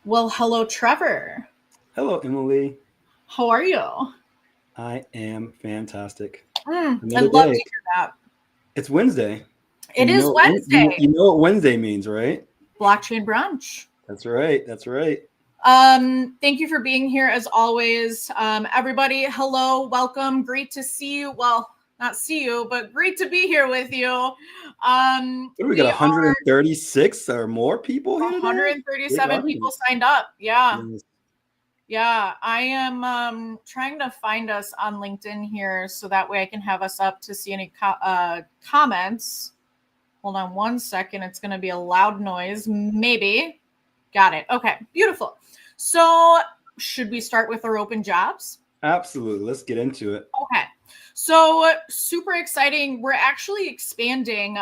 Well, hello, Trevor. Hello, Emily. How are you? I am fantastic. I'd Another love to day. hear that. It's Wednesday, It and is you Wednesday, know what Wednesday means, right? blockchain brunch. That's right. That's right. Thank you for being here as always. Everybody, hello, welcome. Great to see you. Well, not see you, but great to be here with you. What do we got? We are 136 or more people here today. Big 137 people audience. signed up. Yeah. Yes. Yeah, I am trying to find us on LinkedIn here so that way I can have us up to see any comments. Hold on one second. It's going to be a loud noise. Maybe. Got it. Okay, beautiful. So, should we start with our open jobs? Absolutely. Let's get into it. Okay. So, super exciting. We're actually expanding.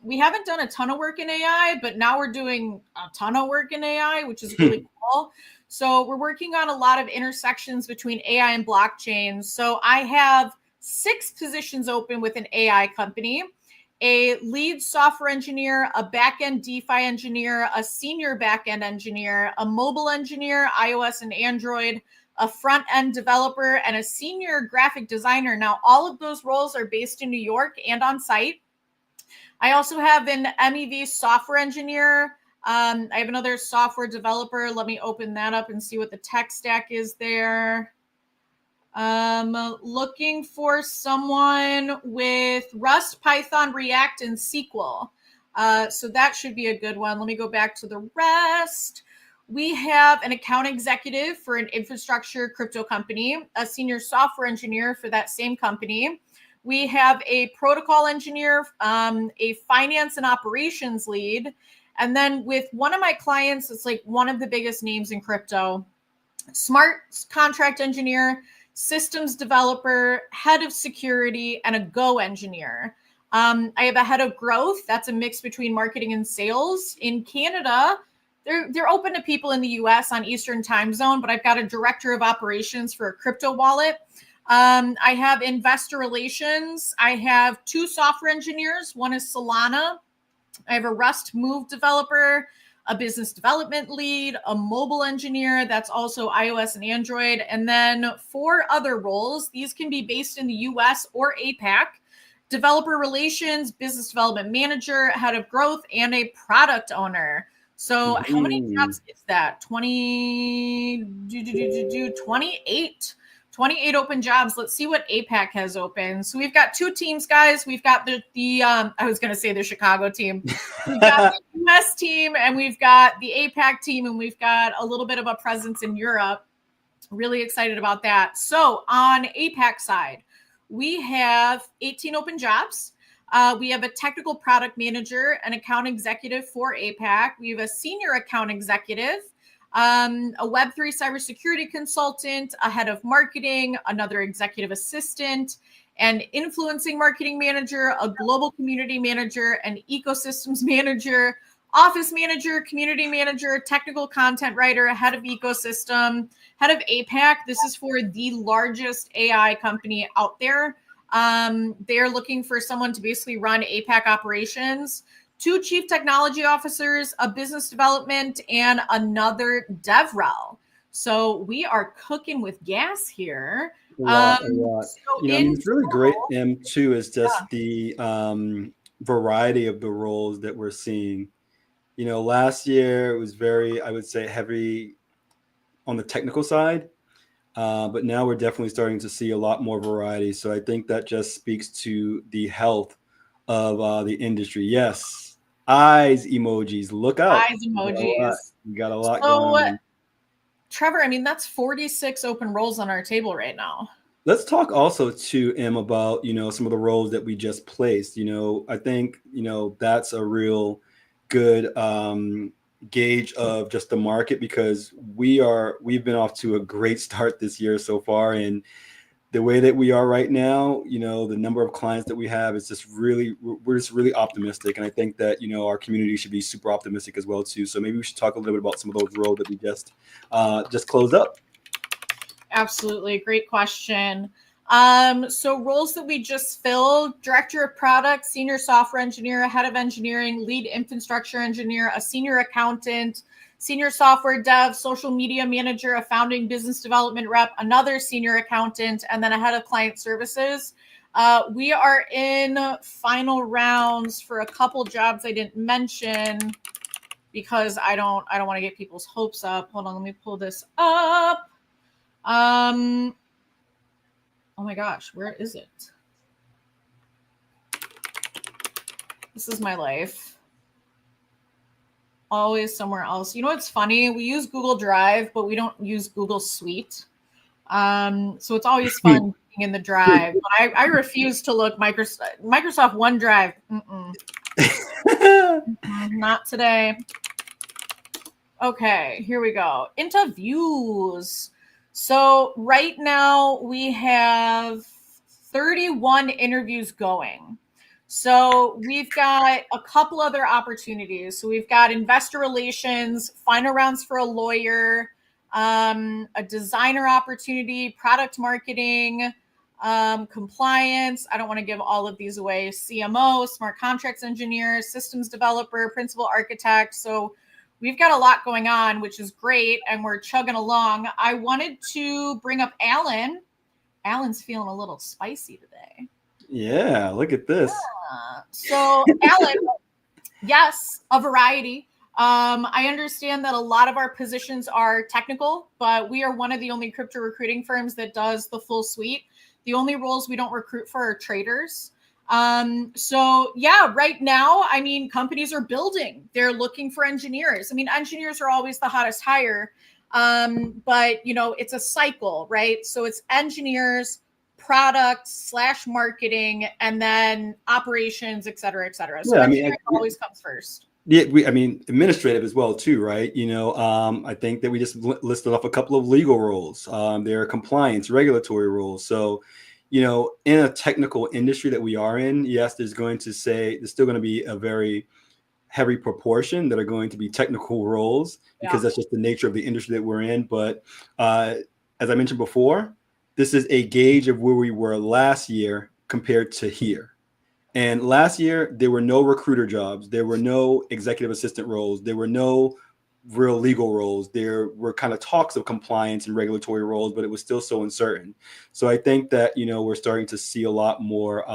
We haven't done a ton of work in AI, but now we're doing a ton of work in AI, which is really cool. So, we're working on a lot of intersections between AI and blockchain. So, I have 6 positions open with an AI company: a lead software engineer, a backend DeFi engineer, a senior backend engineer, a mobile engineer, iOS and Android, a front end developer, and a senior graphic designer. Now, all of those roles are based in New York and on site. I also have an MEV software engineer. I have another software developer. Let me open that up and see what the tech stack is there. Looking for someone with Rust, Python, React, and SQL. So that should be a good one. Let me go back to the rest. We have an account executive for an infrastructure crypto company, a senior software engineer for that same company. We have a protocol engineer, a finance and operations lead. And then with one of my clients, it's like one of the biggest names in crypto, smart contract engineer, systems developer, head of security, and a Go engineer. I have a head of growth. That's a mix between marketing and sales. In Canada, they're open to people in the US on Eastern time zone, but I've got a director of operations for a crypto wallet. I have investor relations. I have 2 software engineers. One is Solana. I have a Rust Move developer, a business development lead, a mobile engineer that's also iOS and Android, and then 4 other roles. These can be based in the US or APAC: developer relations, business development manager, head of growth, and a product owner. So, how many Mhm. jobs is that? 28. 28 open jobs. Let's see what APAC has open. So we've got 2 teams, guys. We've got the I was going to say the Chicago team. We've got the US team, and we've got the APAC team, and we've got a little bit of a presence in Europe. Really excited about that. So on APAC side, we have 18 open jobs. We have a technical product manager, an account executive for APAC. We have a senior account executive, a Web3 cybersecurity consultant, a head of marketing, another executive assistant, an influencing marketing manager, a global community manager, an ecosystems manager, office manager, community manager, technical content writer, head of ecosystem, head of APAC. This is for the largest AI company out there. They're looking for someone to basically run APAC operations. 2 chief technology officers, a business development, and another DevRel. So we are cooking with gas here. A lot, a lot. So in It's really great, total, too, is yeah, just the variety of the roles that we're seeing. Last year it was very, I would say, heavy on the technical side. But now we're definitely starting to see a lot more variety. So I think that just speaks to the health of the industry. Yes, eyes emojis. Look out. eyes We got a lot. emojis. We got a lot going So, on. Trevor, I mean, that's 46 open roles on our table right now. Let's talk also to Em about some of the roles that we just placed. I think that's a real good gauge of just the market because we've been off to a great start this year so far, and the way that we are right now, the number of clients that we have is just really, we're just really optimistic. And I think that, our community should be super optimistic as well too. So maybe we should talk a little bit about some of those roles that we just closed up. Absolutely. Great question. So roles that we just filled: director of product, senior software engineer, head of engineering, lead infrastructure engineer, a senior accountant, senior software dev, social media manager, a founding business development rep, another senior accountant, and then a head of client services. We are in final rounds for a couple jobs I didn't mention because I don't want to get people's hopes up. Hold on, let me pull this up. Oh my gosh, where is it? This is my life. Always somewhere else. You know what's funny? We use Google Drive, but we don't use Google Suite. So it's always fun being in the Drive. But I refuse to look Microsoft OneDrive. Not today. Okay, here we go. Interviews. So right now we have 31 interviews going. So we've got a couple other opportunities. So we've got investor relations, final rounds for a lawyer, a designer opportunity, product marketing, compliance. I don't want to give all of these away. CMO, smart contracts engineer, systems developer, principal architect. So we've got a lot going on, which is great, and we're chugging along. I wanted to bring up Alan. Alan's feeling a little spicy today. Yeah, look at this. So, Alan, yes, a variety. I understand that a lot of our positions are technical, but we are one of the only crypto recruiting firms that does the full suite. The only roles we don't recruit for are traders. So yeah, right now, I mean, companies are building. They're looking for engineers. I mean, engineers are always the hottest hire. But you know, it's a cycle, right? So it's engineers, product / marketing, and then operations, et cetera, et cetera. So Yeah, engineering always comes first. Yeah, I mean, administrative as well too, right? I think that we just listed off a couple of legal roles. There are compliance, regulatory roles. So, in a technical industry that we are in, yes, there's still going to be a very heavy proportion that are going to be technical roles because that's just the nature of the industry that we're in. But as I mentioned before, this is a gauge of where we were last year compared to here. And last year, there were no recruiter jobs. There were no executive assistant roles. There were no real legal roles. There were kind of talks of compliance and regulatory roles, but it was still so uncertain. So I think that, we're starting to see a lot more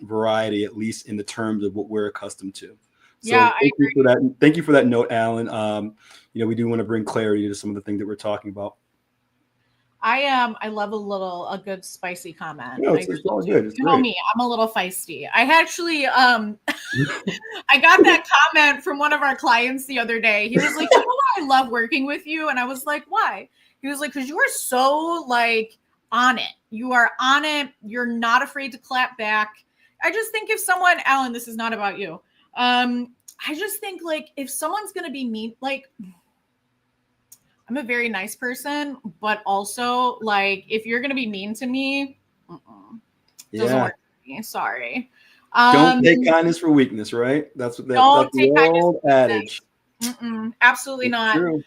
variety, at least in the terms of what we're accustomed to. So yeah, thank you for that. Thank you for that note, Alan. We do want to bring clarity to some of the things that we're talking about. I love a good spicy comment. No, it's all good. It's you great. know me, I'm a little feisty. I actually I got that comment from one of our clients the other day. He was like, "You know why I love working with you?" And I was like, "Why?" He was like, "Because you are so like on it. You are on it. You're not afraid to clap back." I just think if someone, Alan, this is not about you. I just think like if someone's gonna be mean, like I'm a very nice person, but also like if you're gonna be mean to me, doesn't work for me. Sorry. Don't take kindness for weakness, right? That's the old adage. Absolutely it's not. True.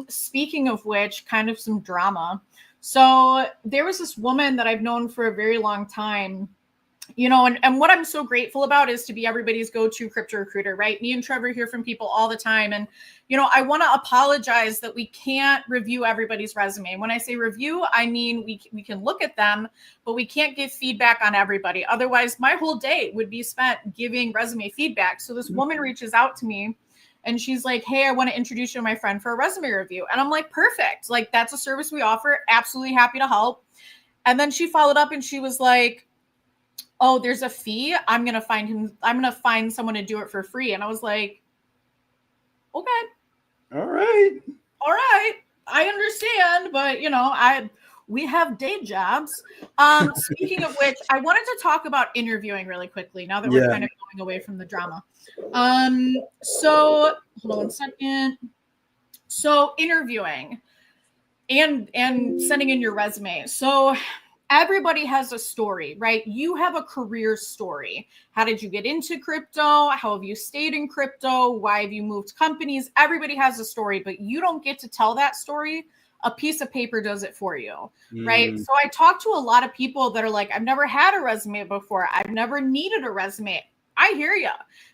Speaking of which, kind of some drama. So there was this woman that I've known for a very long time. And what I'm so grateful about is to be everybody's go-to crypto recruiter, right? Me and Trevor hear from people all the time. And, I want to apologize that we can't review everybody's resume. When I say review, I mean, we can look at them, but we can't give feedback on everybody. Otherwise, my whole day would be spent giving resume feedback. So this woman reaches out to me and she's like, "Hey, I want to introduce you to my friend for a resume review." And I'm like, "Perfect. Like, that's a service we offer. Absolutely happy to help." And then she followed up and she was like, "Oh, there's a fee. I'm going to find someone to do it for free." And I was like, "Okay. All right. I understand, but we have day jobs." Speaking of which, I wanted to talk about interviewing really quickly now that we're kind of going away from the drama. So hold on 1 second. So interviewing and sending in your resume. So everybody has a story, right? You have a career story. How did you get into crypto? How have you stayed in crypto? Why have you moved companies? Everybody has a story, but you don't get to tell that story A piece of paper does it for you, right? Mm, So I talk to a lot of people that are like, I've never had a resume before. I've never needed a resume. I hear you.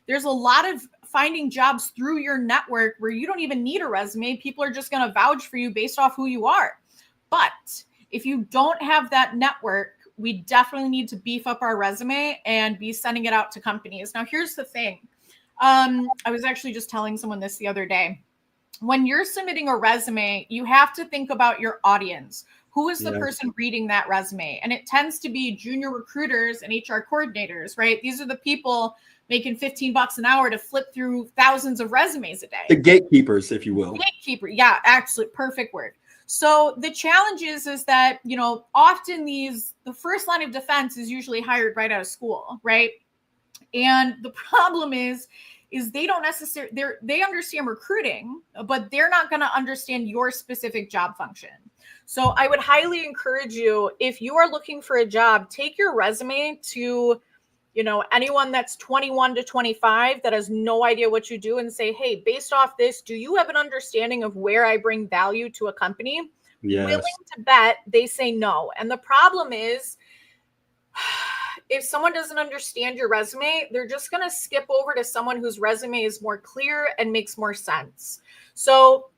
There's a lot of finding jobs through your network where you don't even need a resume. People are just going to vouch for you based off who you are. But if you don't have that network, we definitely need to beef up our resume and be sending it out to companies. Now, here's the thing. I was actually just telling someone this the other day. When you're submitting a resume, you have to think about your audience. Who is the yes. person reading that resume? And it tends to be junior recruiters and HR coordinators, right? These are the people making $15 an hour to flip through thousands of resumes a The day. gatekeepers, if you will. Gatekeeper. Yeah, actually, perfect word. So the challenge is that, often the first line of defense is usually hired right out of school, right? And the problem is they don't necessarily they understand recruiting, but they're not going to understand your specific job function. So I would highly encourage you, if you are looking for a job, take your resume to anyone that's 21 to 25 that has no idea what you do and say, hey, based off this, do you have an understanding of where I bring value to a company? Willing Yes. to bet they say no. And the problem is, if someone doesn't understand your resume, they're just going to skip over to someone whose resume is more clear and makes more sense. So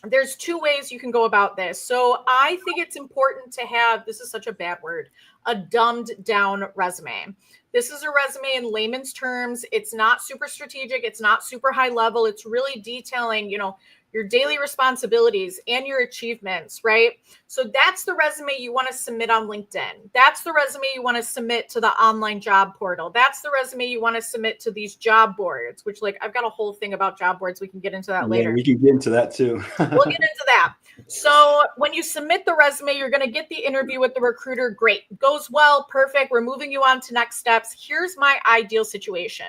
there's two ways you can go about this. So I think it's important to have, this is such a bad word, a dumbed down resume. This is a resume in layman's terms. It's not super strategic. It's not super high level. It's really detailing, your daily responsibilities and your achievements, right? So that's the resume you want to submit on LinkedIn. That's the resume you want to submit to the online job portal. That's the resume you want to submit to these job boards, which I've got a whole thing about job boards. We can get into that Yeah, later. we can get into that too. We'll get into that. So when you submit the resume, you're going to get the interview with the recruiter. Great. Goes well. Perfect. We're moving you on to next steps. Here's my ideal situation.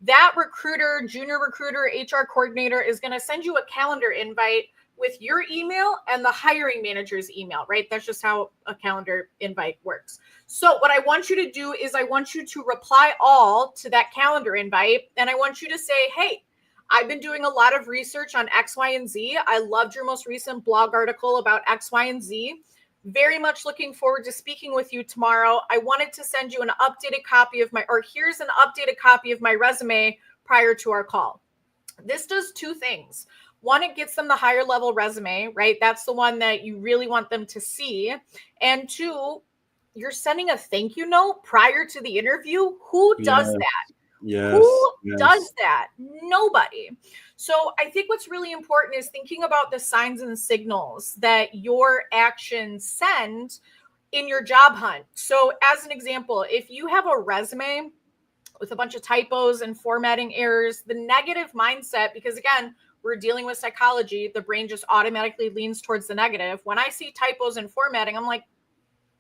That recruiter, junior recruiter, HR coordinator is going to send you a calendar invite with your email and the hiring manager's email, right? That's just how a calendar invite works. So what I want you to do is I want you to reply all to that calendar invite. And I want you to say, hey, I've been doing a lot of research on X, Y, and Z. I loved your most recent blog article about X, Y, and Z. Very much looking forward to speaking with you tomorrow. I wanted to send you an updated copy here's an updated copy of my resume prior to our call. This does two things. One, it gets them the higher level resume, right? That's the one that you really want them to see. And two, you're sending a thank you note prior to the interview. Who does that? Who does that? Nobody. So I think what's really important is thinking about the signs and signals that your actions send in your job hunt. So as an example, if you have a resume with a bunch of typos and formatting errors, the negative mindset, because again, we're dealing with psychology, the brain just automatically leans towards the negative. When I see typos and formatting, I'm like,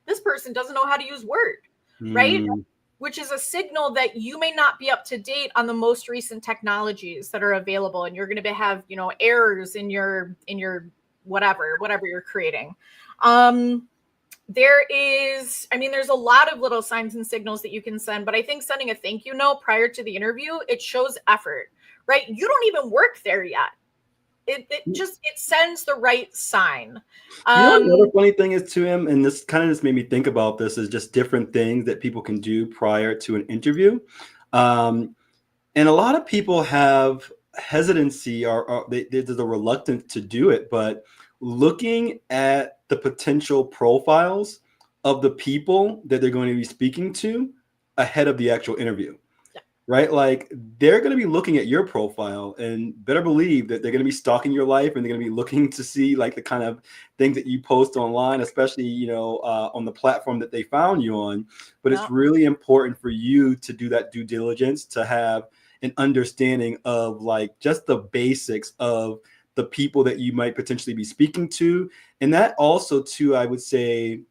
this person doesn't know how to use Word, right? Which is a signal that you may not be up to date on the most recent technologies that are available, and you're going to have errors in your whatever you're creating. There's a lot of little signs and signals that you can send, but I think sending a thank you note prior to the interview, it shows effort, right? You don't even work there yet. It sends the right sign. The other funny thing is to him, and this kind of just made me think about this, is just different things that people can do prior to an interview. And a lot of people have hesitancy or there's a reluctance to do it, but looking at the potential profiles of the people that they're going to be speaking to ahead of the actual interview. Right? Like they're going to be looking at your profile and better believe that they're going to be stalking your life and they're going to be looking to see like the kind of things that you post online, especially, on the platform that they found you on. But it's really important for you to do that due diligence, to have an understanding of like just the basics of the people that you might potentially be speaking to. And that also too, I would say,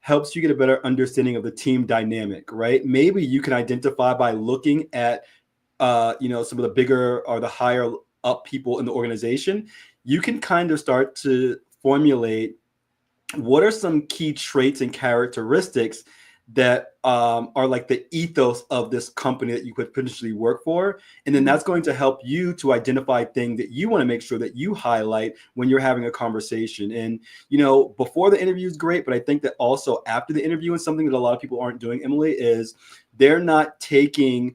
helps you get a better understanding of the team dynamic, right? Maybe you can identify by looking at, some of the bigger or the higher up people in the organization. You can kind of start to formulate what are some key traits and characteristics that are like the ethos of this company that you could potentially work for. And then Mhm. that's going to help you to identify things that you want to make sure that you highlight when you're having a conversation. And, before the interview is great, but I think that also after the interview, and something that a lot of people aren't doing, Emily, is they're not taking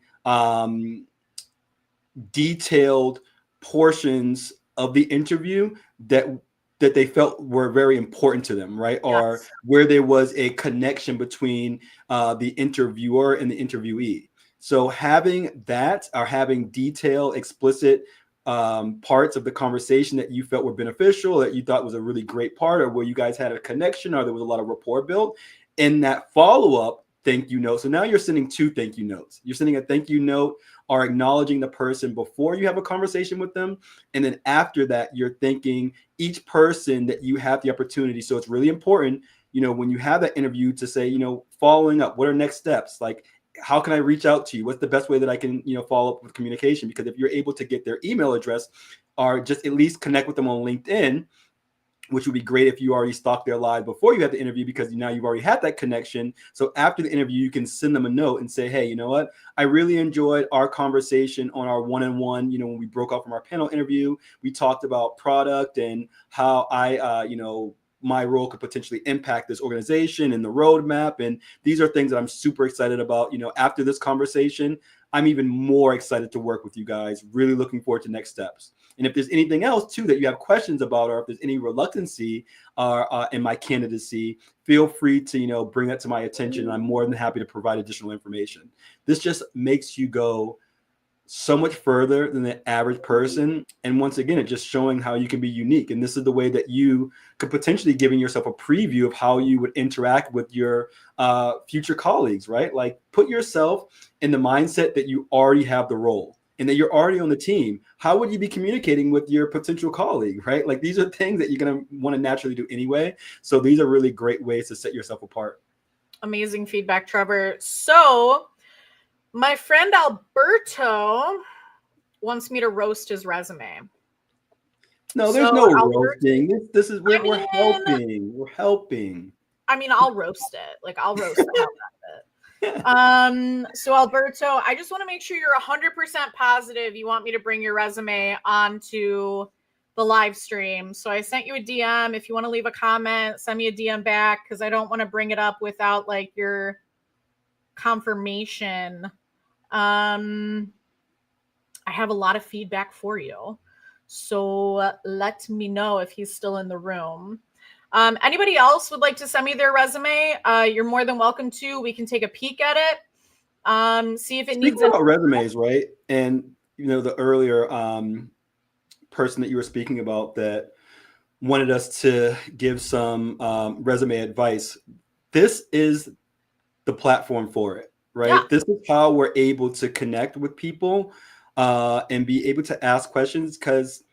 detailed portions of the interview that they felt were very important to them, right? Or Yes. where there was a connection between the interviewer and the interviewee. So having that, or having detailed, explicit parts of the conversation that you felt were beneficial, that you thought was a really great part, or where you guys had a connection, or there was a lot of rapport built, in that follow-up thank you note. So now you're sending two thank you notes. You're sending a thank you note, are acknowledging the person before you have a conversation with them. And then after that, you're thanking each person that you have the opportunity. So it's really important, when you have that interview, to say, following up, what are next steps? Like, how can I reach out to you? What's the best way that I can, follow up with communication? Because if you're able to get their email address, or just at least connect with them on LinkedIn, which would be great if you already stalked their live before you had the interview, because now you've already had that connection. So after the interview, you can send them a note and say, hey, you know what? I really enjoyed our conversation on our one-on-one. When we broke off from our panel interview, we talked about product and how my role could potentially impact this organization and the roadmap. And these are things that I'm super excited about. After this conversation, I'm even more excited to work with you guys. Really looking forward to next steps. And if there's anything else too that you have questions about, or if there's any reluctancy in my candidacy, feel free to bring that to my attention. And I'm more than happy to provide additional information. This just makes you go so much further than the average person. And once again, it's just showing how you can be unique. And this is the way that you could potentially giving yourself a preview of how you would interact with your future colleagues, right? Like, put yourself in the mindset that you already have the role and that you're already on the team. How would you be communicating with your potential colleague, right? Like, these are things that you're going to want to naturally do anyway. So these are really great ways to set yourself apart. Amazing feedback, Trevor. So my friend Alberto wants me to roast his resume. No, there's So no Alberto, roasting. This is we're, I we're mean, helping. We're helping. I'll roast it. Like, I'll roast the hell out of it. So Alberto, I just want to make sure you're 100% positive you want me to bring your resume onto the live stream. So I sent you a DM. If you want to leave a comment, send me a DM back, because I don't want to bring it up without like your confirmation. I have a lot of feedback for you. So let me know if he's still in the room. Anybody else would like to send me their resume? You're more than welcome to. We can take a peek at it. See if it Speaking needs any. about resumes, right? And the earlier person that you were speaking about that wanted us to give some resume advice. This is the platform for it, Yeah. right? This is how we're able to connect with people and be able to ask questions, because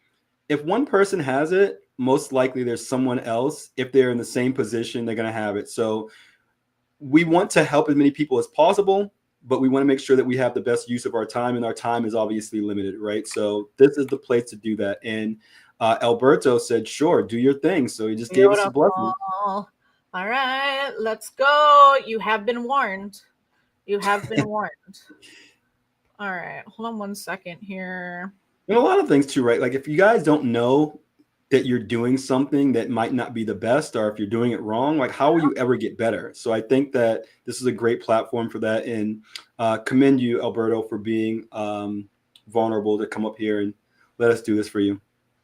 if one person has it, most likely there's someone else, if they're in the same position, they're going to have it. So we want to help as many people as possible, but we want to make sure that we have the best use of our time, and our time is obviously limited, right? So this is the place to do that. And Alberto said, sure, do your thing. So he just gave us a blessing. Beautiful. All right, let's go. You have been warned. You have been warned. All right, hold on one second here. And a lot of things too, right? Like, if you guys don't know that you're doing something that might not be the best, or if you're doing it wrong, like, how will you ever get better? So I think that this is a great platform for that. And commend you, Alberto, for being vulnerable to come up here and let us do this for you.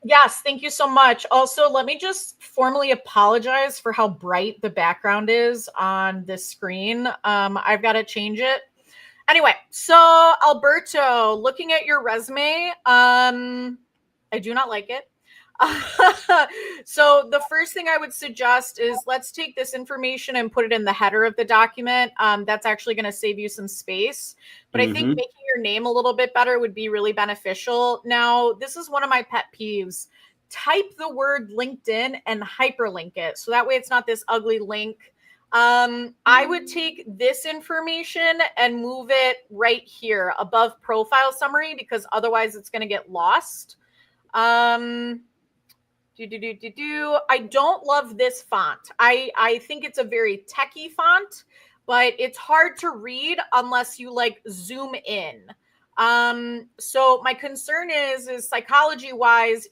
Yes, thank you so much. Also, let me just formally apologize for how bright the background is on this screen. I've got to change it. Anyway, so Alberto, looking at your resume, I do not like it. So the first thing I would suggest is, let's take this information and put it in the header of the document. That's actually going to save you some space. But I think making your name a little bit better would be really beneficial. Now, this is one of my pet peeves. Type the word LinkedIn and hyperlink it, so that way it's not this ugly link. I would take this information and move it right here above profile summary, because otherwise it's going to get lost. I don't love this font. I think it's a very techie font. but it's hard to read unless you like zoom in. So my concern is psychology wise,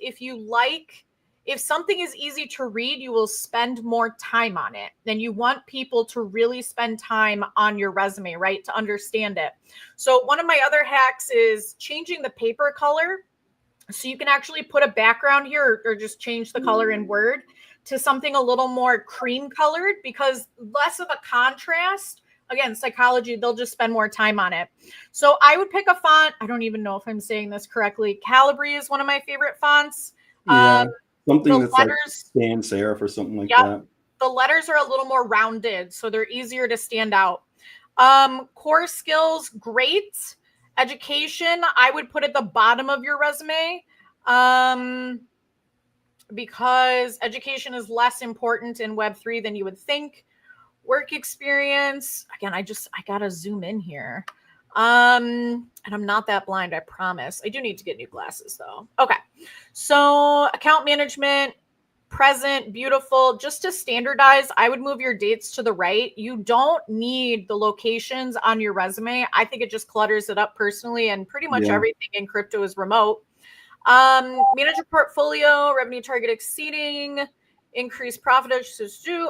if something is easy to read, you will spend more time on it. Then you want people to really spend time on your resume, right? To understand it. So one of my other hacks is changing the paper color. So you can actually put a background here or just change the color in Word to something a little more cream colored, because less of a contrast. Again, psychology, they'll just spend more time on it. So I would pick a font. I don't even know if I'm saying this correctly. Calibri is one of my favorite fonts. Yeah, something The that's like letters, sans serif or something like yep, that. the letters are a little more rounded, so they're easier to stand out. Core skills, great. Education, I would put at the bottom of your resume. Because education is less important in Web3 than you would think. Work experience, again, I gotta zoom in here. And I'm not that blind, I promise. I do need to get new glasses though. Okay, so account management, present, beautiful. Just to standardize, I would move your dates to the right. You don't need the locations on your resume. I think it just clutters it up personally, and pretty much Yeah. everything in crypto is remote. Manage your portfolio, revenue target exceeding, increase profit.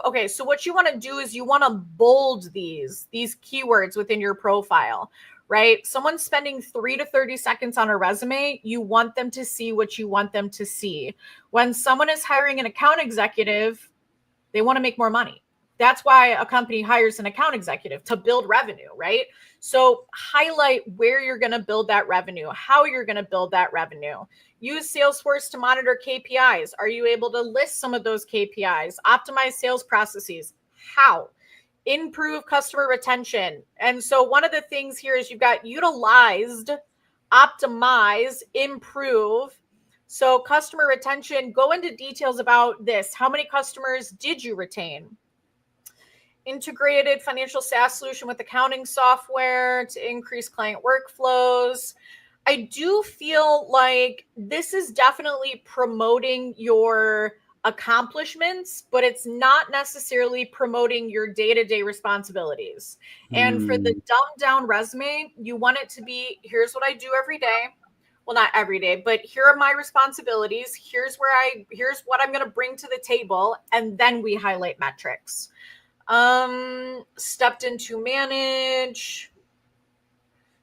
Okay, so what you want to do is you want to bold these keywords within your profile, right? Someone spending 3 to 30 seconds on a resume, you want them to see what you want them to see. When someone is hiring an account executive, they want to make more money. That's why a company hires an account executive, to build revenue, right? So highlight where you're going to build that revenue, how you're going to build that revenue. Use Salesforce to monitor KPIs. Are you able to list some of those KPIs? Optimize sales processes. How? Improve customer retention. And so one of the things here is you've got utilized, optimize, improve. So customer retention, go into details about this. How many customers did you retain? Integrated financial SaaS solution with accounting software to increase client workflows. I do feel like this is definitely promoting your accomplishments, but it's not necessarily promoting your day-to-day responsibilities. And for the Hmm. dumbed down resume, you want it to be, here's what I do every day. Well, not every day, but here are my responsibilities. Here's what I'm going to bring to the table. And then we highlight metrics. Stepped into manage.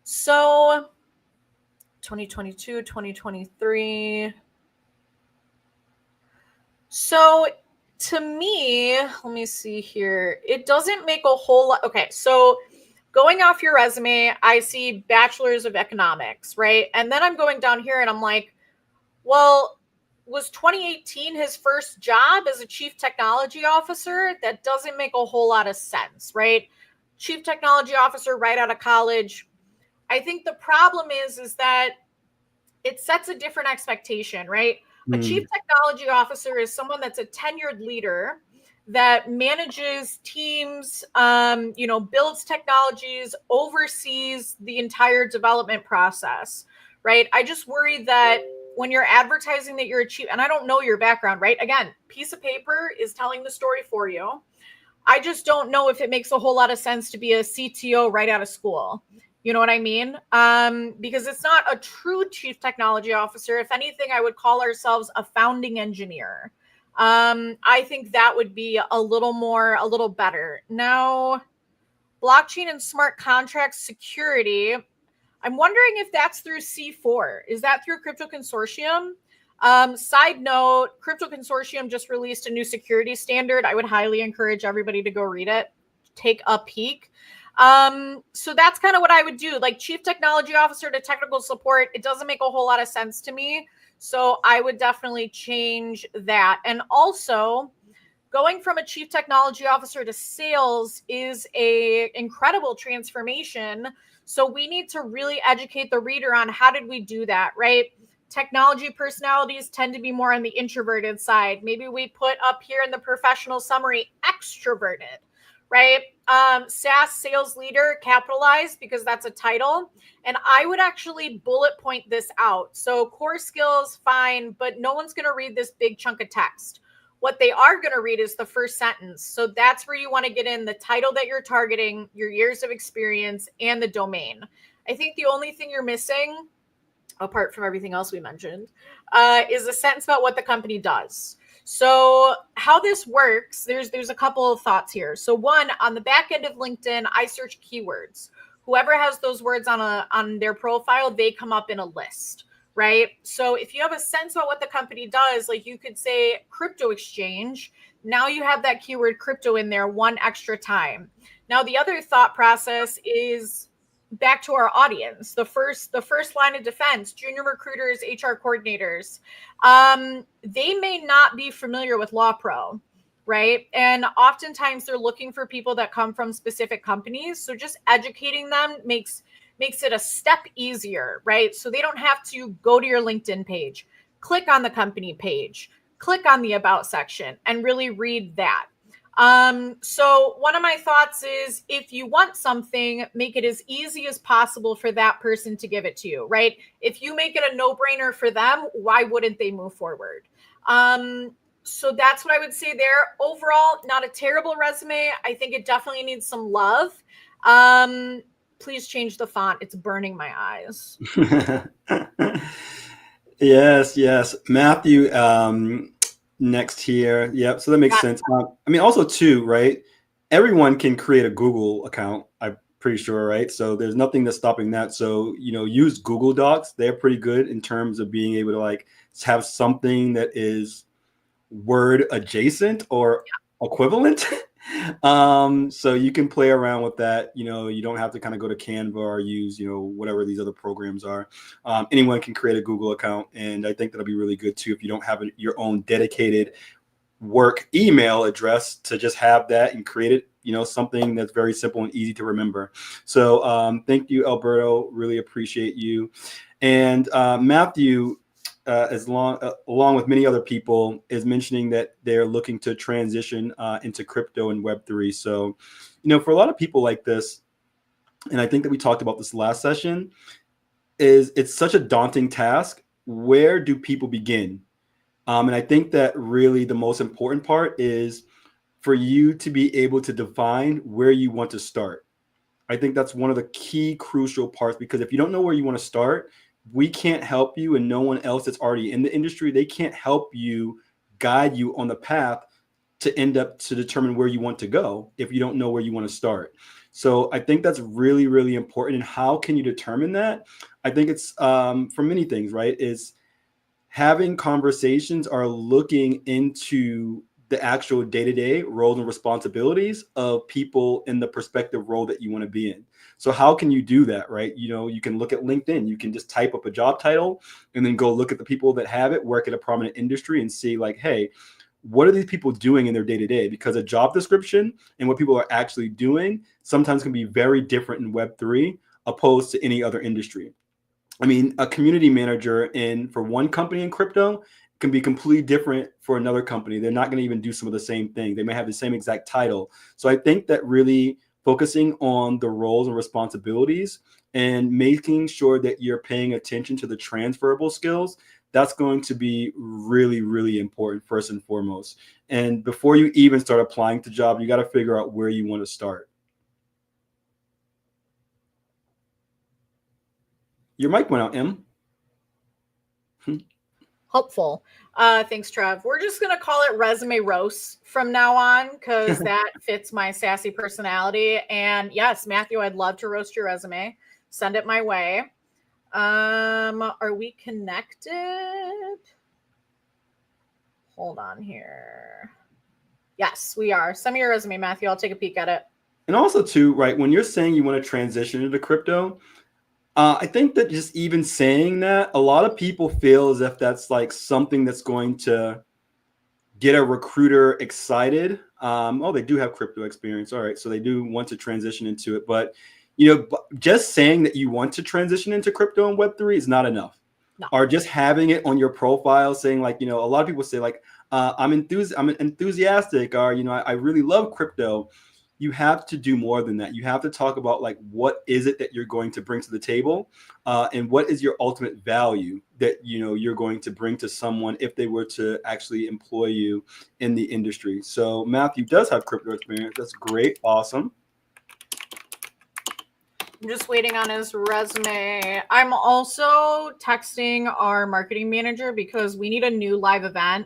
So 2022, 2023. So to me, let me see here. It doesn't make a whole lot. Okay, so going off your resume, I see bachelor's of economics, right? And then I'm going down here and I'm like, well, was 2018 his first job as a chief technology officer? That doesn't make a whole lot of sense, right? Chief technology officer right out of college. I think the problem is that it sets a different expectation, right? A chief Hmm. technology officer is someone that's a tenured leader that manages teams, builds technologies, oversees the entire development process, right? I just worry that when you're advertising that you're a chief, and I don't know your background, right? Again, piece of paper is telling the story for you. I just don't know if it makes a whole lot of sense to be a CTO right out of school. You know what I mean? Because it's not a true chief technology officer. If anything, I would call ourselves a founding engineer. I think that would be a little better. Now, blockchain and smart contract security. I'm wondering if that's through C4. Is that through Crypto Consortium? Side note, Crypto Consortium just released a new security standard. I would highly encourage everybody to go read it, take a peek. So that's kind of what I would do. Like chief technology officer to technical support, it doesn't make a whole lot of sense to me. So I would definitely change that. And also, going from a chief technology officer to sales is a incredible transformation. So we need to really educate the reader on how did we do that, right? Technology personalities tend to be more on the introverted side. Maybe we put up here in the professional summary extroverted, right? SaaS sales leader, capitalized because that's a title. And I would actually bullet point this out. So core skills, fine, but no one's going to read this big chunk of text. What they are going to read is the first sentence. So that's where you want to get in the title that you're targeting, your years of experience, and the domain. I think the only thing you're missing, apart from everything else we mentioned, is a sentence about what the company does. So how this works, there's a couple of thoughts here. So one, on the back end of LinkedIn, I search keywords. Whoever has those words on their profile, they come up in a list, right? So if you have a sense about what the company does, like you could say crypto exchange, now you have that keyword crypto in there one extra time. Now the other thought process is back to our audience. The first line of defense, junior recruiters, HR coordinators, they may not be familiar with Law Pro, right? And oftentimes they're looking for people that come from specific companies. So just educating them makes it a step easier, right? So they don't have to go to your LinkedIn page, click on the company page, click on the about section, and really read that. So one of my thoughts is if you want something, make it as easy as possible for that person to give it to you, right? If you make it a no-brainer for them, why wouldn't they move forward? So that's what I would say there. Overall, not a terrible resume. I think it definitely needs some love. Please change the font. It's burning my eyes. Yes. Matthew, next here. Yep. So that makes sense. I mean, also too, right? Everyone can create a Google account. I'm pretty sure, right? So there's nothing that's stopping that. So, use Google Docs. They're pretty good in terms of being able to like have something that is word adjacent or equivalent. So you can play around with that. You don't have to kind of go to Canva or use, whatever these other programs are. Anyone can create a Google account. And I think that'll be really good too if you don't have your own dedicated work email address, to just have that and create it, something that's very simple and easy to remember. So thank you, Alberto. Really appreciate you. And Matthew, along with many other people, is mentioning that they're looking to transition into crypto and Web3. So, for a lot of people like this, and I think that we talked about this last session, it's such a daunting task. Where do people begin? And I think that really the most important part is for you to be able to define where you want to start. I think that's one of the key crucial parts, because if you don't know where you want to start, we can't help you, and no one else that's already in the industry, they can't help you, guide you on the path to end up to determine where you want to go if you don't know where you want to start. So I think that's really, really important. And how can you determine that? I think it's from many things, right? Is having conversations or looking into the actual day-to-day roles and responsibilities of people in the prospective role that you want to be in. So how can you do that, right? You can look at LinkedIn. You can just type up a job title and then go look at the people that have it, work at a prominent industry, and see like, hey, what are these people doing in their day-to-day? Because a job description and what people are actually doing sometimes can be very different in Web3 opposed to any other industry. I mean, a community manager for one company in crypto can be completely different for another company. They're not going to even do some of the same thing. They may have the same exact title. So I think that really focusing on the roles and responsibilities and making sure that you're paying attention to the transferable skills, that's going to be really, really important first and foremost. And before you even start applying to job, you got to figure out where you want to start. Your mic went out, Em. Helpful. Thanks, Trev. We're just going to call it resume roast from now on, because that fits my sassy personality. And yes, Matthew, I'd love to roast your resume. Send it my way. Are we connected? Hold on here. Yes, we are. Send me your resume, Matthew. I'll take a peek at it. And also too, right, when you're saying you want to transition into crypto, I think that just even saying that, a lot of people feel as if that's like something that's going to get a recruiter excited. They do have crypto experience. All right. So they do want to transition into it. But, just saying that you want to transition into crypto and Web3 is not enough. No. Or just having it on your profile saying like, a lot of people say like, I'm enthusiastic, or, I really love crypto. you have to do more than that. You have to talk about like, what is it that you're going to bring to the table, and what is your ultimate value that, you know, you're going to bring to someone if they were to actually employ you in the industry. So Matthew does have crypto experience. That's great. Awesome. I'm just waiting on his resume. I'm also texting our marketing manager because we need a new live event,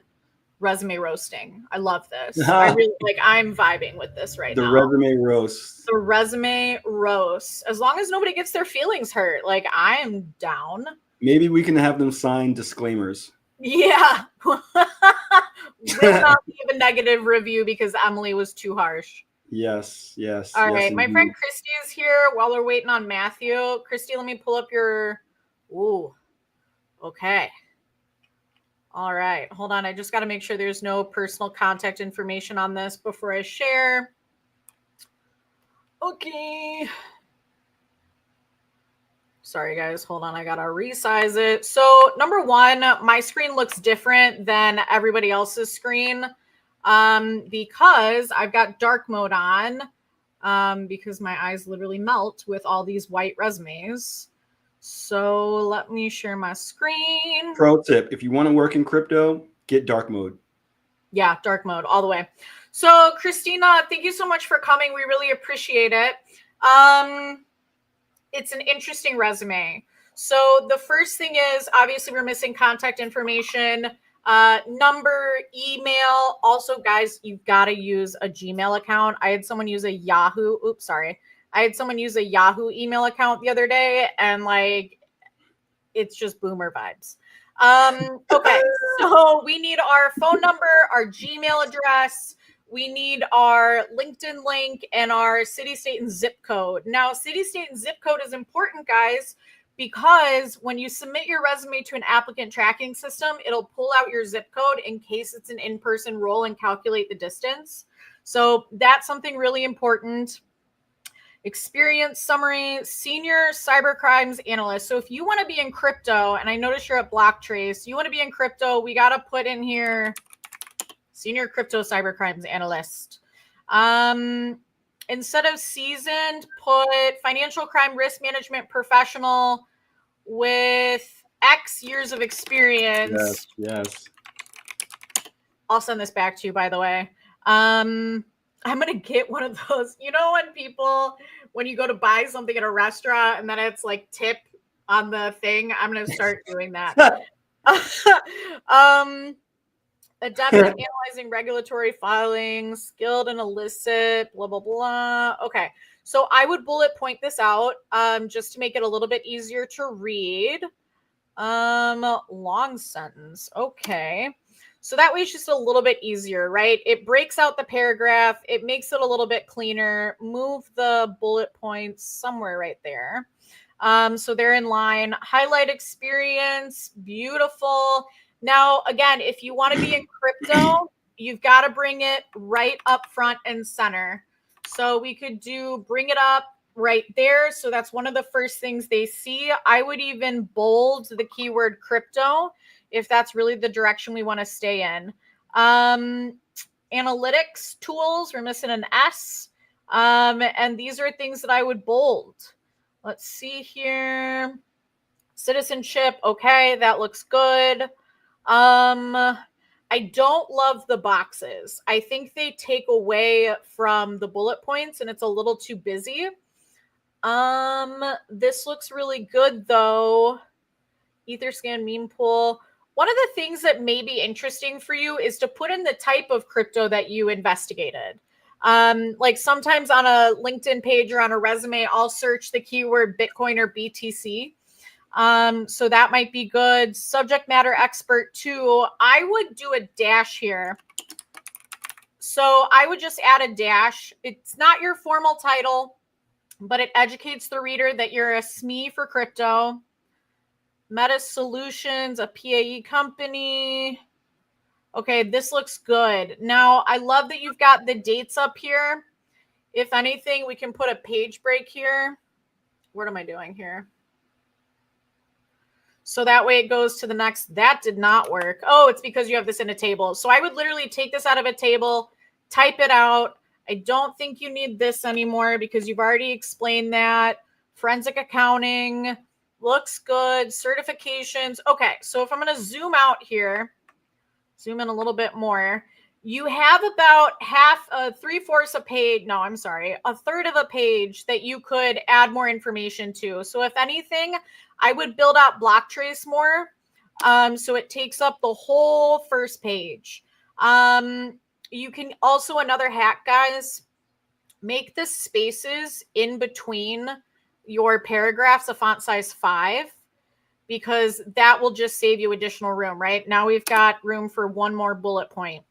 resume roasting. I love this. I really like, I'm vibing with this right The now. resume roast. The resume roast. As long as nobody gets their feelings hurt, like, I am down. Maybe we can have them sign disclaimers. Yeah. Will not leave a negative review because Emily was too harsh. Yes, yes. All yes, right, my indeed. friend Christy is here while we're waiting on Matthew. Christy, let me pull up your. Ooh, okay. All right, hold on. I just got to make sure there's no personal contact information on this before I share. Okay. Sorry, guys. Hold on. I got to resize it. So, number one, my screen looks different than everybody else's screen because I've got dark mode on because my eyes literally melt with all these white resumes. So, let me share my screen. Pro tip, if you want to work in crypto, get dark mode. Yeah, dark mode all the way. So, Christina, thank you so much for coming. We really appreciate it. It's an interesting resume. So the first thing is, obviously, we're missing contact information, number, email. Also, guys, you've got to use a Gmail account. I had someone use a Yahoo. Oops, sorry. I had someone use a Yahoo email account the other day, and like, it's just boomer vibes. Okay, so we need our phone number, our Gmail address. We need our LinkedIn link and our city, state, and zip code. Now, city, state, and zip code is important, guys, because when you submit your resume to an applicant tracking system, it'll pull out your zip code in case it's an in-person role and calculate the distance. So that's something really important. Experience summary, senior cyber crimes analyst. So if you want to be in crypto, and I notice you're at BlockTrace, you want to be in crypto, we got to put in here senior crypto cyber crimes analyst. Instead of seasoned, put financial crime risk management professional with X years of experience. Yes. I'll send this back to you, by the way. I'm going to get one of those, you know, when you go to buy something at a restaurant and then it's like tip on the thing, I'm going to start doing that. Adept at analyzing regulatory filings, skilled and illicit, blah, blah, blah. Okay. So I would bullet point this out just to make it a little bit easier to read. Long sentence. Okay. So that way it's just a little bit easier, right? It breaks out the paragraph. It makes it a little bit cleaner. Move the bullet points somewhere right there. So they're in line. Highlight experience. Beautiful. Now, again, if you want to be in crypto, you've got to bring it right up front and center. So we could bring it up right there. So that's one of the first things they see. I would even bold the keyword crypto if that's really the direction we want to stay in. Analytics tools, we're missing an S. And these are things that I would bold. Let's see here. Citizenship. Okay, that looks good. I don't love the boxes. I think they take away from the bullet points and it's a little too busy. This looks really good though. Etherscan meme pool. One of the things that may be interesting for you is to put in the type of crypto that you investigated. Like sometimes on a LinkedIn page or on a resume, I'll search the keyword Bitcoin or BTC. So that might be good. Subject matter expert too. I would do a dash here. So I would just add a dash. It's not your formal title, but it educates the reader that you're a SME for crypto. Meta Solutions, a PAE company. Okay, this looks good. Now, I love that you've got the dates up here. If anything, we can put a page break here. What am I doing here? So that way it goes to the next. That did not work. Oh, it's because you have this in a table. So I would literally take this out of a table, type it out, I don't think you need this anymore because you've already explained that. Forensic accounting looks good. Certifications. Okay, so if I'm going to zoom out here, zoom in a little bit more. You have about half, three-fourths a page. No, I'm sorry, a third of a page that you could add more information to. So if anything, I would build out block trace more. So it takes up the whole first page. You can also, another hack, guys, make the spaces in between your paragraphs a font size 5, because that will just save you additional room, right? Now we've got room for one more bullet point.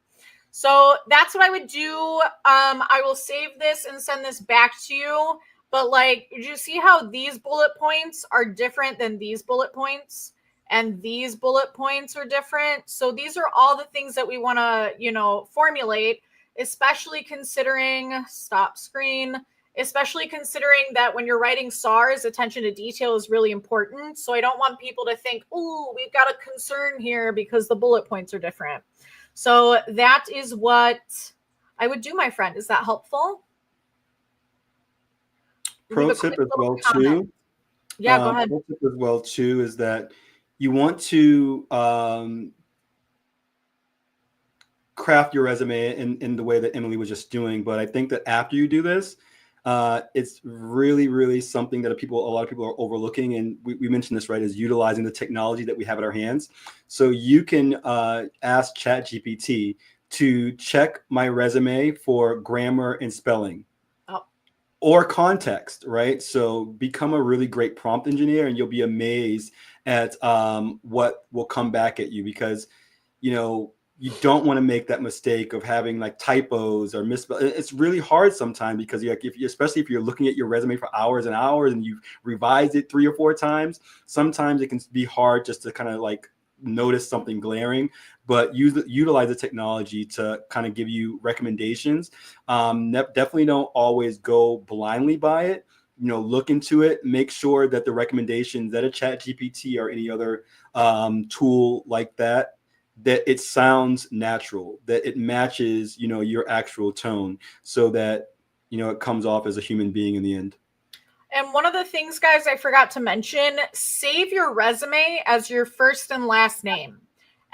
So that's what I would do. I will save this and send this back to you. But like, did you see how these bullet points are different than these bullet points? And these bullet points are different. So these are all the things that we want to, formulate, especially considering, stop screen, especially considering that when you're writing SARs, attention to detail is really important. So I don't want people to think, oh, we've got a concern here because the bullet points are different. So that is what I would do, my friend. Is that helpful? Pro tip as well too. Yeah, go ahead. Pro tip as well too is that you want to craft your resume in the way that Emily was just doing. But I think that after you do this, it's really, really something that a lot of people are overlooking. And we mentioned this, right, is utilizing the technology that we have at our hands. So you can ask ChatGPT to check my resume for grammar and spelling. Or context, right? So become a really great prompt engineer and you'll be amazed at what will come back at you, because, you don't want to make that mistake of having like typos or misspell. It's really hard sometimes because especially if you're looking at your resume for hours and hours and you've revised it 3 or 4 times, sometimes it can be hard just to kind of like notice something glaring, but utilize the technology to kind of give you recommendations. Definitely don't always go blindly by it. Look into it, make sure that the recommendations that a ChatGPT or any other tool like that it sounds natural, that it matches, your actual tone, so that, it comes off as a human being in the end. And one of the things, guys, I forgot to mention, save your resume as your first and last name.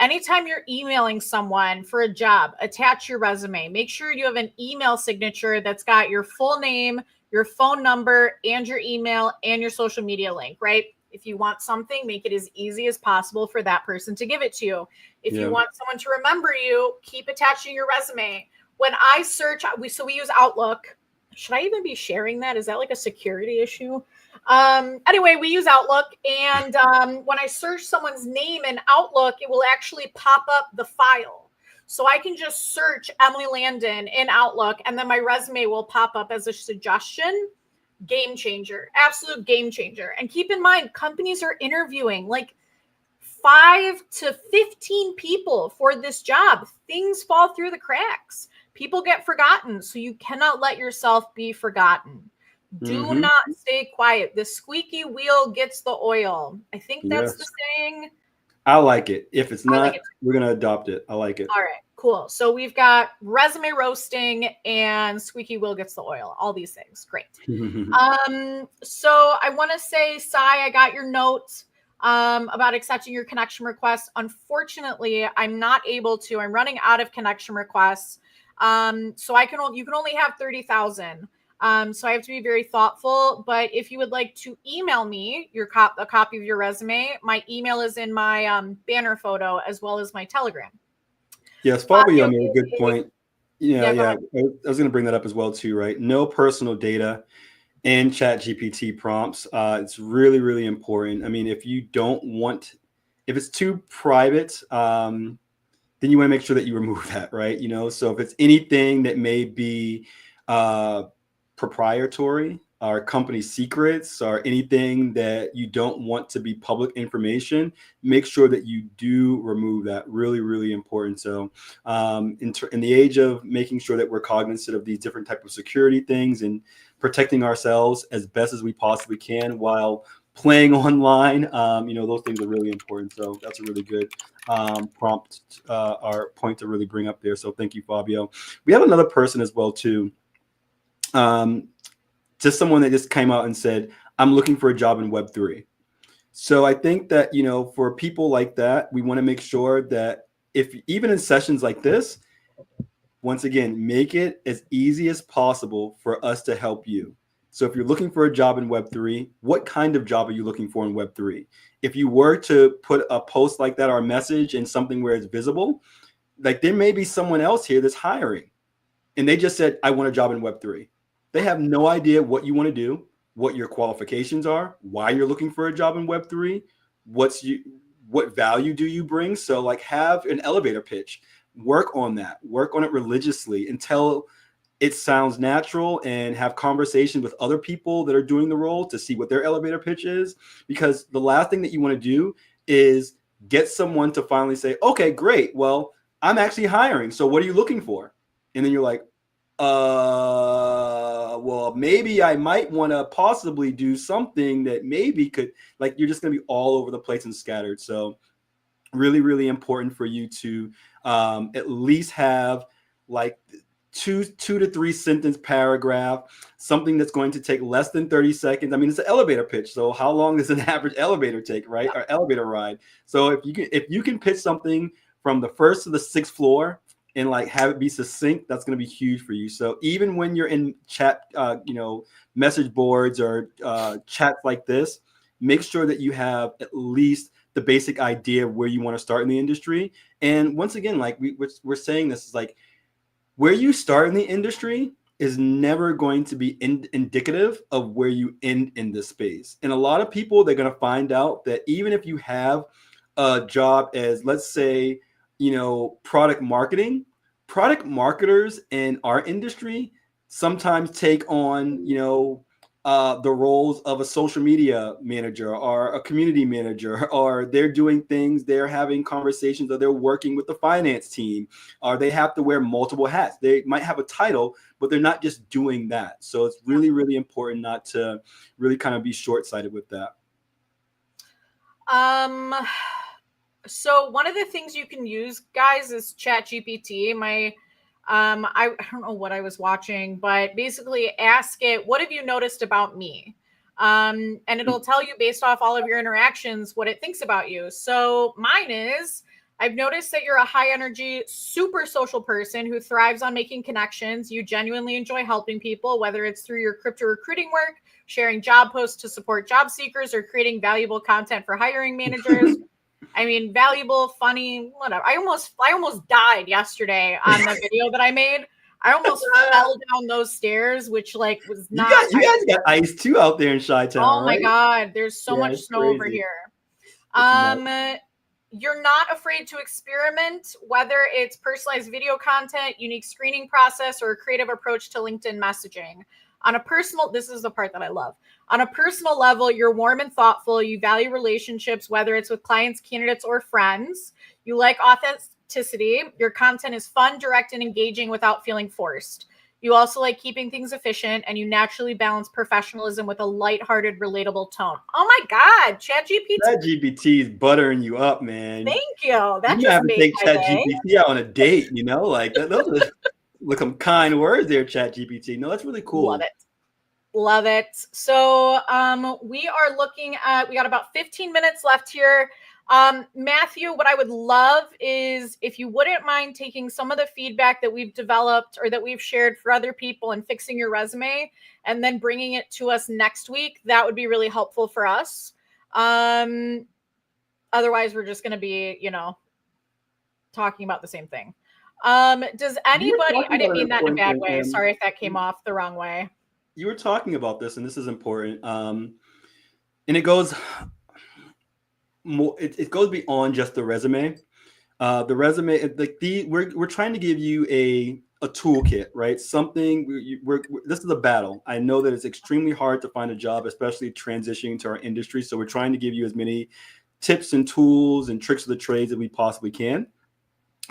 Anytime you're emailing someone for a job, attach your resume. Make sure you have an email signature that's got your full name, your phone number, and your email, and your social media link, right? If you want something, make it as easy as possible for that person to give it to you. If you want someone to remember you, keep attaching your resume. When I search, we use Outlook. Should I even be sharing that? Is that like a security issue? Anyway, we use Outlook. And when I search someone's name in Outlook, it will actually pop up the file. So I can just search Emily Landon in Outlook, and then my resume will pop up as a suggestion. Game changer, absolute game changer. And keep in mind, companies are interviewing like 5 to 15 people for this job. Things fall through the cracks. People get forgotten. So you cannot let yourself be forgotten. Do not stay quiet. The squeaky wheel gets the oil. I think that's the saying. I like it. If it's not, we're going to adopt it. I like it. All right, cool. So we've got resume roasting and squeaky wheel gets the oil. All these things. Great. So I want to say, Sai, I got your note about accepting your connection request. Unfortunately, I'm not able to. I'm running out of connection requests. So you can only have 30,000. So I have to be very thoughtful. But if you would like to email me a copy of your resume, my email is in my banner photo as well as my Telegram. Yes, Fabio made a good point. Yeah. I was going to bring that up as well too, right? No personal data in ChatGPT prompts. It's really, really important. I mean, if it's too private, then you want to make sure that you remove that, right? So if it's anything that may be proprietary or company secrets or anything that you don't want to be public information, make sure that you do remove that. Really, really important. So in the age of making sure that we're cognizant of these different types of security things and protecting ourselves as best as we possibly can while playing online, those things are really important. So that's a really good prompt or point to really bring up there. So thank you, Fabio. We have another person as well too um, just someone that just came out and said, I'm looking for a job in Web3. So I think that, for people like that, we want to make sure that if even in sessions like this, once again, make it as easy as possible for us to help you. So if you're looking for a job in Web3, what kind of job are you looking for in Web3? If you were to put a post like that or a message in something where it's visible, like there may be someone else here that's hiring and they just said, I want a job in Web3. They have no idea what you want to do, what your qualifications are, why you're looking for a job in Web3, what value do you bring? So like have an elevator pitch, work on that, work on it religiously until it sounds natural, and have conversations with other people that are doing the role to see what their elevator pitch is. Because the last thing that you want to do is get someone to finally say, okay, great. Well, I'm actually hiring. So what are you looking for? And then you're like, well, maybe I might want to possibly do something that maybe could, like, you're just going to be all over the place and scattered. So really, really important for you to at least have like two to three sentence paragraph, something that's going to take less than 30 seconds. I mean, it's an elevator pitch. So how long does an average elevator take, right? Or elevator ride. So if you can pitch something from the first to the sixth floor and like have it be succinct, that's going to be huge for you. So even when you're in chat, message boards or chats like this, make sure that you have at least the basic idea of where you want to start in the industry. And once again, like we're saying, this is like where you start in the industry is never going to be indicative of where you end in this space. And a lot of people, they're going to find out that even if you have a job as, let's say, product marketers in our industry sometimes take on, the roles of a social media manager or a community manager, or they're doing things, they're having conversations, or they're working with the finance team, or they have to wear multiple hats. They might have a title, but they're not just doing that. So it's really, really important not to really kind of be short-sighted with that. So one of the things you can use, guys, is ChatGPT. I don't know what I was watching, but basically ask it, what have you noticed about me? And it'll tell you based off all of your interactions what it thinks about you. So mine is, I've noticed that you're a high energy, super social person who thrives on making connections. You genuinely enjoy helping people, whether it's through your crypto recruiting work, sharing job posts to support job seekers, or creating valuable content for hiring managers. I mean, valuable, funny, whatever. I almost died yesterday on the video that I made. I almost fell down those stairs, which like was not. You guys got ice too out there in Chi-Town, Oh right? my God, there's so much snow crazy over here. You're not afraid to experiment, whether it's personalized video content, unique screening process, or a creative approach to LinkedIn messaging. On a personal, this is the part that I love. On a personal level, you're warm and thoughtful. You value relationships, whether it's with clients, candidates, or friends. You like authenticity. Your content is fun, direct, and engaging without feeling forced. You also like keeping things efficient, and you naturally balance professionalism with a lighthearted, relatable tone. Oh my God, ChatGPT is buttering you up, man. Thank you. That You just have to made take my day. ChatGPT out on a date, like that. Those are look some kind words there, ChatGPT. No, that's really cool. Love it. Love it. So we are looking at, we got about 15 minutes left here. Matthew, what I would love is if you wouldn't mind taking some of the feedback that we've developed or that we've shared for other people and fixing your resume and then bringing it to us next week. That would be really helpful for us. Otherwise, we're just going to be, talking about the same thing. Does anybody, I didn't mean that in a bad way. Sorry if that came off the wrong way. You were talking about this, and this is important. And it goes more. It goes beyond just the resume. The resume, like we're trying to give you a toolkit, right? Something. This is a battle. I know that it's extremely hard to find a job, especially transitioning to our industry. So we're trying to give you as many tips and tools and tricks of the trades that we possibly can.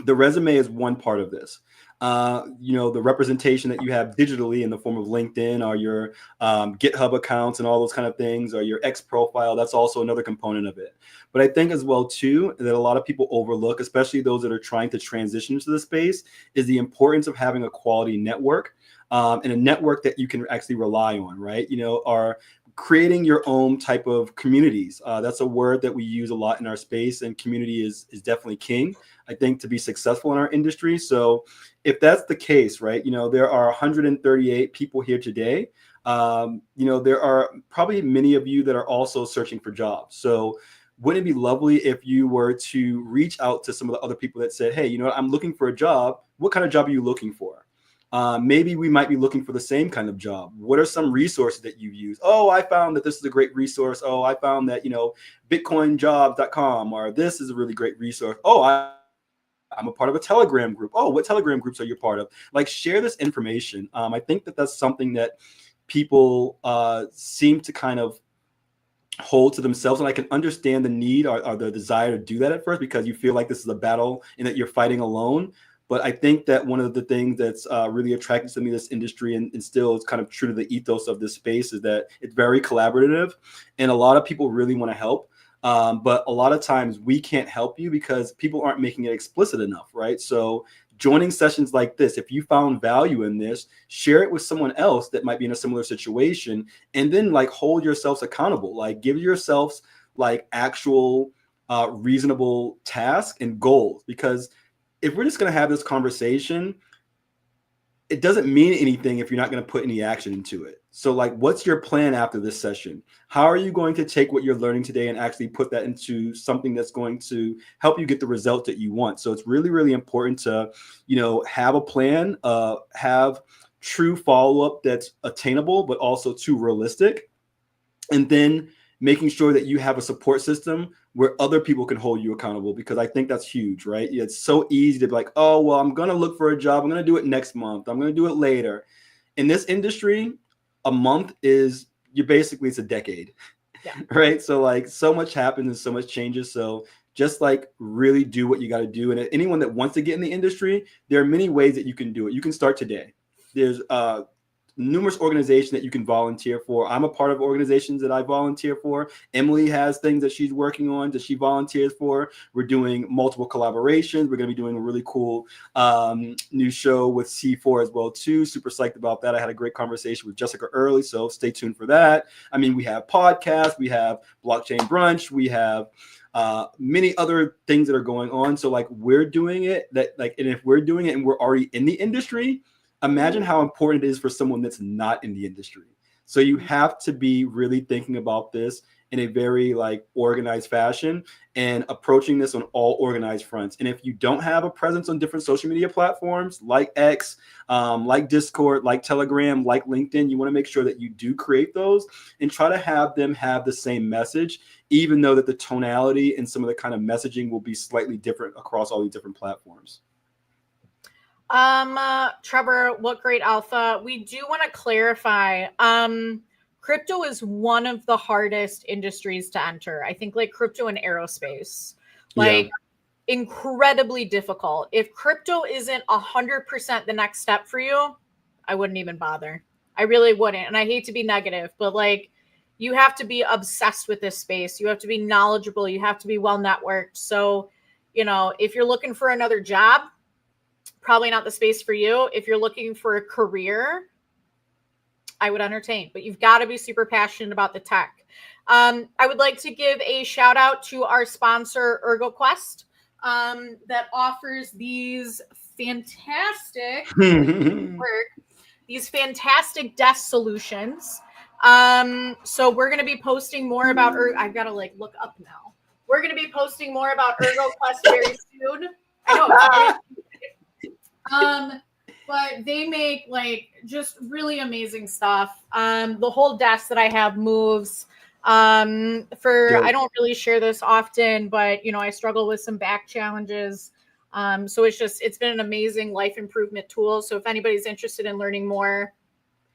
The resume is one part of this. The representation that you have digitally in the form of LinkedIn or your GitHub accounts and all those kind of things, or your X profile, that's also another component of it. But I think as well, too, that a lot of people overlook, especially those that are trying to transition into the space, is the importance of having a quality network. and a network that you can actually rely on, right? Are creating your own type of communities. That's a word that we use a lot in our space, and community is definitely king, I think, to be successful in our industry. So if that's the case, right, there are 138 people here today. There are probably many of you that are also searching for jobs. So wouldn't it be lovely if you were to reach out to some of the other people that said, hey, I'm looking for a job. What kind of job are you looking for? Maybe we might be looking for the same kind of job. What are some resources that you use? Oh, I found that this is a great resource. Oh, I found that, bitcoinjobs.com, or this is a really great resource. Oh, I'm a part of a Telegram group. Oh, what Telegram groups are you part of? Like, share this information. I think that that's something that people seem to kind of hold to themselves, and I can understand the need or the desire to do that at first, because you feel like this is a battle and that you're fighting alone. But I think that one of the things that's really attractive to me, this industry, and still is kind of true to the ethos of this space, is that it's very collaborative, and a lot of people really want to help. But a lot of times we can't help you because people aren't making it explicit enough, right? So joining sessions like this, if you found value in this, share it with someone else that might be in a similar situation, and then like hold yourselves accountable. Like, give yourselves like actual reasonable tasks and goals, because if we're just going to have this conversation, it doesn't mean anything if you're not going to put any action into it. So like, what's your plan after this session? How are you going to take what you're learning today and actually put that into something that's going to help you get the result that you want? So it's really, really important to, have a plan, have true follow-up that's attainable, but also too realistic. And then making sure that you have a support system where other people can hold you accountable, because I think that's huge, right? It's so easy to be like, oh, well, I'm going to look for a job. I'm going to do it next month. I'm going to do it later. In this industry, a month it's a decade, Yeah. right? So like, so much happens and so much changes. So just like really do what you got to do. And anyone that wants to get in the industry, there are many ways that you can do it. You can start today. There's numerous organizations that you can volunteer for. I'm a part of organizations that I volunteer for. Emily has things that she's working on that she volunteers for. We're doing multiple collaborations. We're going to be doing a really cool new show with C4 as well too. Super psyched about that. I had a great conversation with Jessica early, so stay tuned for that. I mean, we have podcasts, we have blockchain brunch, we have many other things that are going on. So like, we're doing it, and if we're doing it and we're already in the industry, imagine how important it is for someone that's not in the industry. So you have to be really thinking about this in a very like organized fashion and approaching this on all organized fronts. And if you don't have a presence on different social media platforms like X, like Discord, like Telegram, like LinkedIn, you want to make sure that you do create those and try to have them have the same message, even though that the tonality and some of the kind of messaging will be slightly different across all these different platforms. Trevor, what great alpha. We do want to clarify, crypto is one of the hardest industries to enter. I think like crypto and aerospace, like incredibly difficult. If crypto isn't 100% the next step for you, I wouldn't even bother. I really wouldn't. And I hate to be negative, but like, you have to be obsessed with this space. You have to be knowledgeable. You have to be well networked. So, if you're looking for another job, probably not the space for you. If you're looking for a career, I would entertain, but you've got to be super passionate about the tech. I would like to give a shout out to our sponsor, ErgoQuest, that offers these fantastic these fantastic desk solutions. So we're going to be posting more about, I've got to like look up now. We're going to be posting more about ErgoQuest very soon. I know. But they make like just really amazing stuff. The whole desk that I have moves. I don't really share this often, but I struggle with some back challenges. So it's been an amazing life improvement tool. So if anybody's interested in learning more,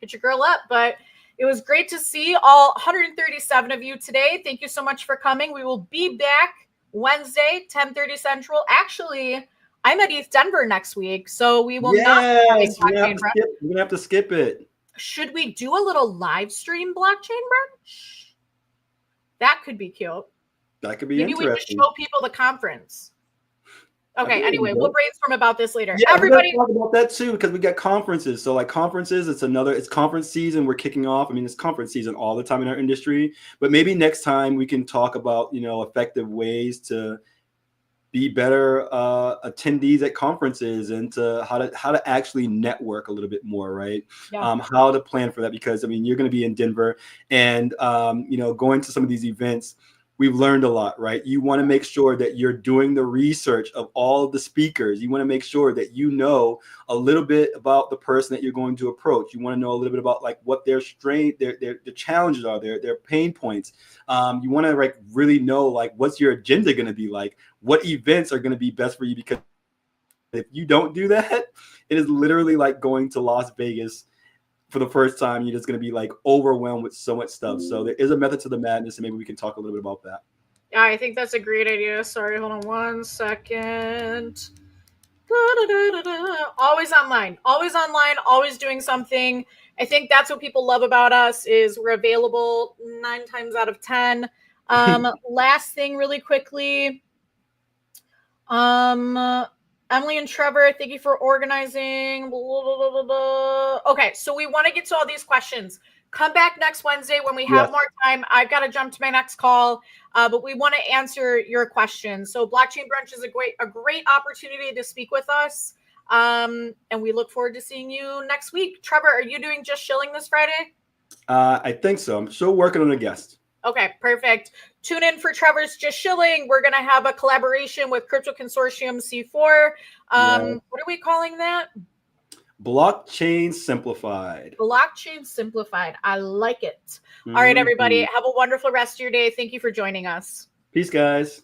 hit your girl up. But it was great to see all 137 of you today. Thank you so much for coming. We will be back Wednesday, 10:30 Central. Actually, I'm at ETH Denver next week, so we will not. We're gonna have to skip it. Should we do a little live stream blockchain brunch? That could be cute. That could be Maybe interesting. We just show people the conference. Okay. Anyway, we'll brainstorm about this later. Yeah, we gotta Everybody, talk about that too because we got conferences. So like conferences, it's conference season. We're kicking off. I mean, it's conference season all the time in our industry. But maybe next time we can talk about effective ways to be better attendees at conferences and to how to actually network a little bit more, right? yeah. How to plan for that because I mean you're going to be in Denver and going to some of these events. We've learned a lot, right? You want to make sure that you're doing the research of all of the speakers. You want to make sure that you know a little bit about the person that you're going to approach. You want to know a little bit about like what their strength, their challenges are, their pain points. You want to like really know like what's your agenda going to be like, what events are going to be best for you because if you don't do that, it is literally like going to Las Vegas for the first time. You're just going to be like overwhelmed with so much stuff. So there is a method to the madness, and maybe we can talk a little bit about that. Yeah, I think that's a great idea. Sorry, hold on 1 second. Da-da-da-da-da. Always online, always doing something. I think that's what people love about us is we're available 9 times out of 10. Last thing really quickly. Emily and Trevor, thank you for organizing. Okay, so we want to get to all these questions. Come back next Wednesday when we have more time. I've got to jump to my next call, but we want to answer your questions. So Blockchain Brunch is a great opportunity to speak with us, and we look forward to seeing you next week. Trevor, are you doing Just Chilling this Friday? I think so. I'm still working on a guest. Okay, perfect. Tune in for Trevor's Just Chilling. We're going to have a collaboration with Crypto Consortium C4. What are we calling that? Blockchain Simplified. Blockchain Simplified. I like it. All right, everybody. Have a wonderful rest of your day. Thank you for joining us. Peace, guys.